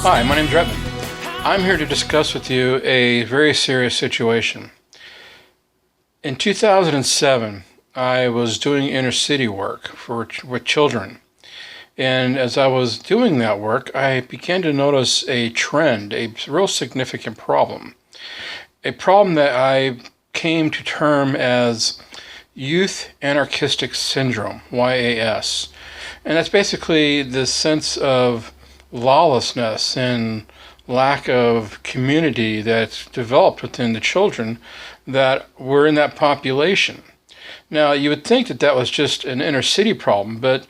Hi, my name's Redmond. I'm here to discuss with you a very serious situation. In 2007, I was doing inner city work with children. And as I was doing that work, I began to notice a trend, a real significant problem. A problem that I came to term as youth anarchistic syndrome, YAS. And that's basically the sense of lawlessness and lack of community that's developed within the children that were in that population. Now, you would think that that was just an inner city problem, but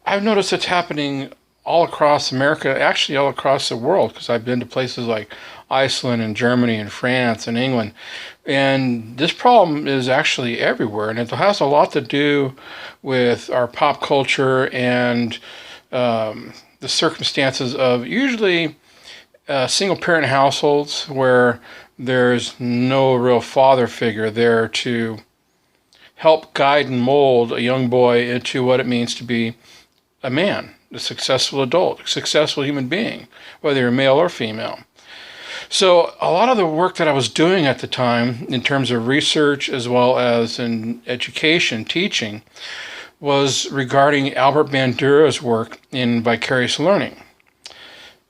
I've noticed it's happening all across America, actually all across the world, because I've been to places like Iceland and Germany and France and England. And this problem is actually everywhere, and it has a lot to do with our pop culture and the circumstances of usually single parent households where there's no real father figure there to help guide and mold a young boy into what it means to be a man, a successful adult, a successful human being, whether you're male or female. So a lot of the work that I was doing at the time in terms of research as well as in education, teaching, was regarding Albert Bandura's work in vicarious learning.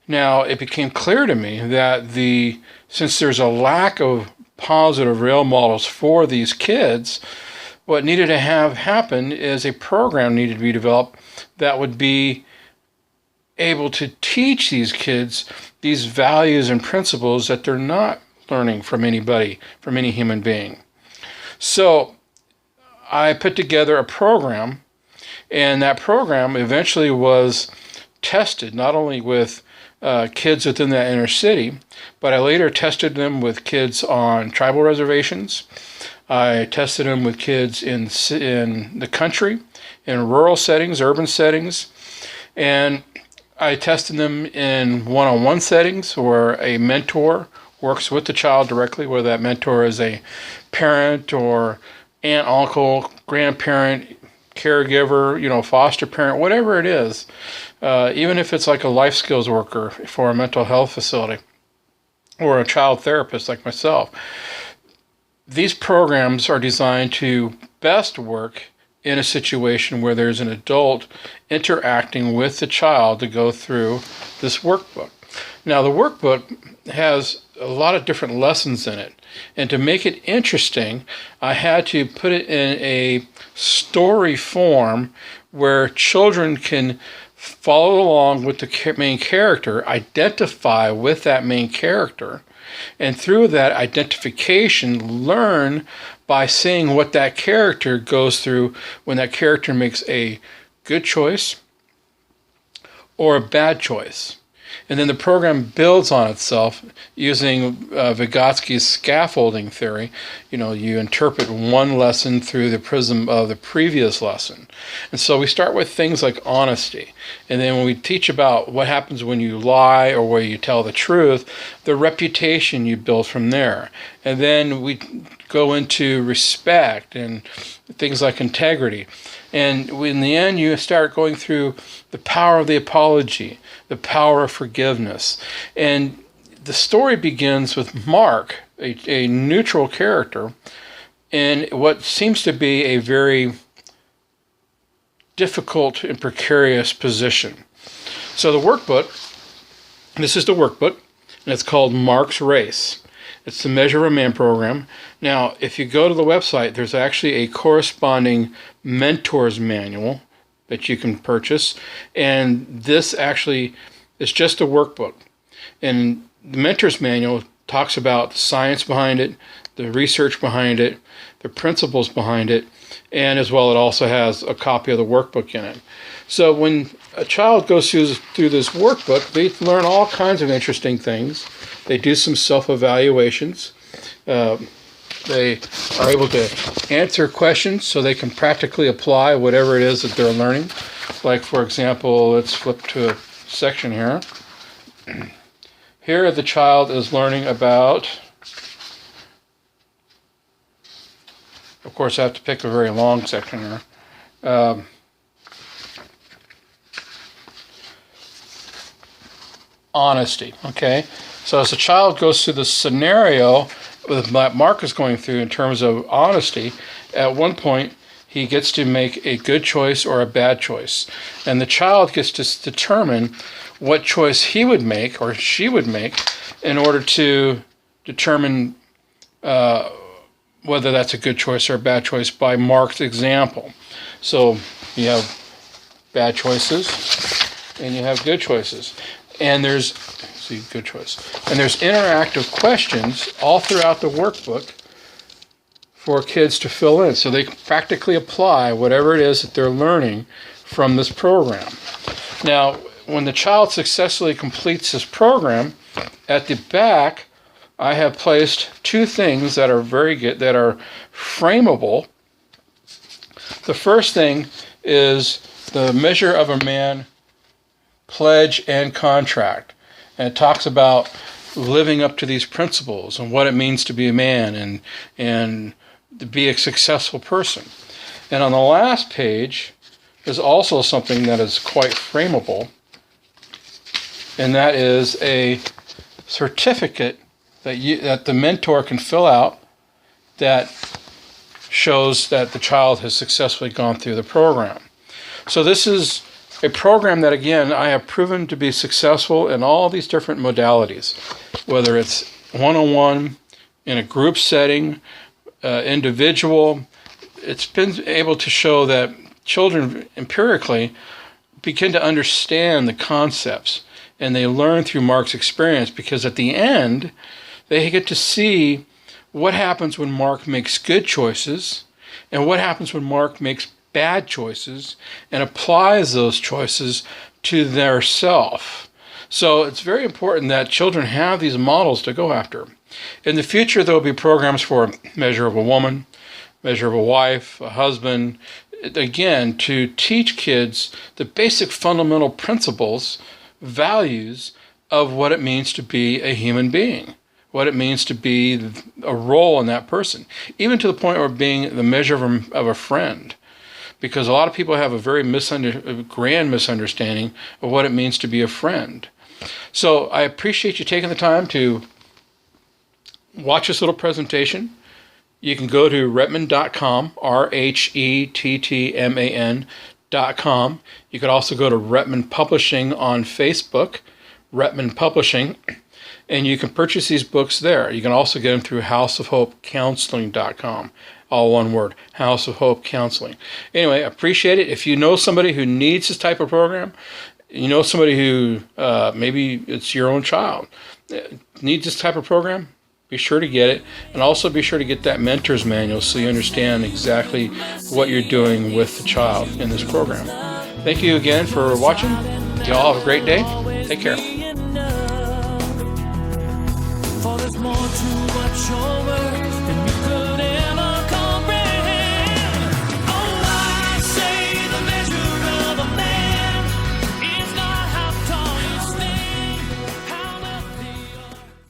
Now, it became clear to me that since there's a lack of positive role models for these kids, what needed to have happen is a program needed to be developed that would be able to teach these kids these values and principles that they're not learning from anybody, from any human being. So I put together a program, and that program eventually was tested not only with kids within that inner city, but I later tested them with kids on tribal reservations. I tested them with kids in the country, in rural settings, urban settings, and I tested them in one-on-one settings where a mentor works with the child directly, whether that mentor is a parent or aunt, uncle, grandparent, caregiver, foster parent, whatever it is, even if it's like a life skills worker for a mental health facility or a child therapist like myself. These programs are designed to best work in a situation where there's an adult interacting with the child to go through this workbook. Now, the workbook has a lot of different lessons in it. And to make it interesting, I had to put it in a story form where children can follow along with the main character, identify with that main character, and through that identification, learn by seeing what that character goes through when that character makes a good choice or a bad choice. And then the program builds on itself using Vygotsky's scaffolding theory. You interpret one lesson through the prism of the previous lesson. And so we start with things like honesty. And then when we teach about what happens when you lie or where you tell the truth, the reputation you build from there. And then we go into respect and things like integrity. And in the end, you start going through the power of the apology, the power of forgiveness. And the story begins with Mark, a neutral character, in what seems to be a very difficult and precarious position. So the workbook, this is the workbook, and it's called Mark's Race. It's the Measure of a Man program. Now, if you go to the website, there's actually a corresponding mentor's manual that you can purchase. And this actually is just a workbook. And the mentor's manual talks about the science behind it, the research behind it, the principles behind it, and as well it also has a copy of the workbook in it. So when a child goes through this workbook, they learn all kinds of interesting things. They do some self-evaluations. They are able to answer questions so they can practically apply whatever it is that they're learning. Like, for example, let's flip to a section here. Here the child is learning about, of course I have to pick a very long section here. honesty. Okay, so as the child goes through the scenario that Mark is going through in terms of honesty, at one point he gets to make a good choice or a bad choice, and the child gets to determine what choice he would make or she would make in order to determine whether that's a good choice or a bad choice by Mark's example. So you have bad choices and you have good choices. And there's good choice. And there's interactive questions all throughout the workbook for kids to fill in, so they can practically apply whatever it is that they're learning from this program. Now, when the child successfully completes this program, at the back, I have placed two things that are very good, that are frameable. The first thing is the Measure of a Man Pledge and Contract. And it talks about living up to these principles and what it means to be a man and to be a successful person. And on the last page is also something that is quite frameable, and that is a certificate that the mentor can fill out that shows that the child has successfully gone through the program. So this is a program that, again, I have proven to be successful in all these different modalities, whether it's one-on-one, in a group setting, individual. It's been able to show that children empirically begin to understand the concepts, and they learn through Mark's experience, because at the end, they get to see what happens when Mark makes good choices and what happens when Mark makes bad choices and applies those choices to their self. So it's very important that children have these models to go after. In the future, there will be programs for Measure of a Woman, Measure of a Wife, a husband, again, to teach kids the basic fundamental principles, values of what it means to be a human being, what it means to be a role in that person, even to the point of being the measure of a friend. Because a lot of people have a very grand misunderstanding of what it means to be a friend. So I appreciate you taking the time to watch this little presentation. You can go to Rettman.com, RHETTMAN.com. You could also go to Rettman Publishing on Facebook, Rettman Publishing, and you can purchase these books there. You can also get them through houseofhopecounseling.com. All one word, House of Hope Counseling. Anyway, appreciate it. If you know somebody who needs this type of program, you know somebody who maybe it's your own child, needs this type of program, be sure to get it. And also be sure to get that mentor's manual so you understand exactly what you're doing with the child in this program. Thank you again for watching. You all have a great day. Take care. For there's more to watch over than